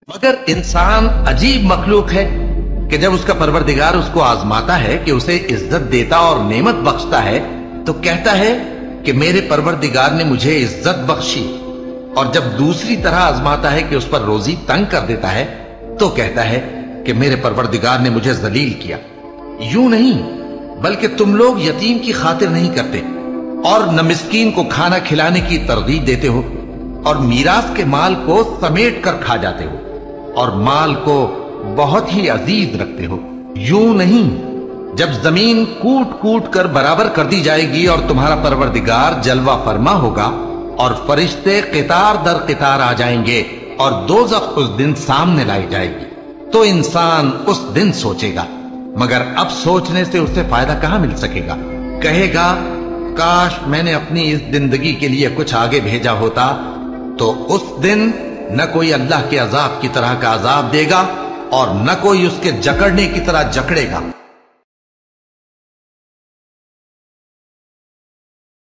मगर इंसान अजीब मखलूक है कि जब उसका परवरदिगार उसको आजमाता है कि उसे इज्जत देता और नेमत बख्शता है तो कहता है कि मेरे परवरदिगार ने मुझे इज्जत बख्शी, और जब दूसरी तरह आजमाता है कि उस पर रोजी तंग कर देता है तो कहता है कि मेरे परवरदिगार ने मुझे जलील किया। यूं नहीं, बल्कि तुम लोग यतीम की खातिर नहीं करते और न मिस्कीन को खाना खिलाने की तरगीब देते हो, और मीरास के माल को समेट कर खा जाते हो और माल को बहुत ही अजीज रखते हो। यूं नहीं, जब जमीन कूट कूट कर बराबर कर दी जाएगी और तुम्हारा परवरदिगार जलवा फरमा होगा और फरिश्ते कितार दर कितार आ जाएंगे और दोज़ख उस दिन सामने लाई जाएगी, तो इंसान उस दिन सोचेगा, मगर अब सोचने से उसे फायदा कहां मिल सकेगा। कहेगा, काश मैंने अपनी इस जिंदगी के लिए कुछ आगे भेजा होता, तो उस दिन न कोई अल्लाह के अजाब की तरह का अजाब देगा और न कोई उसके जकड़ने की तरह जकड़ेगा।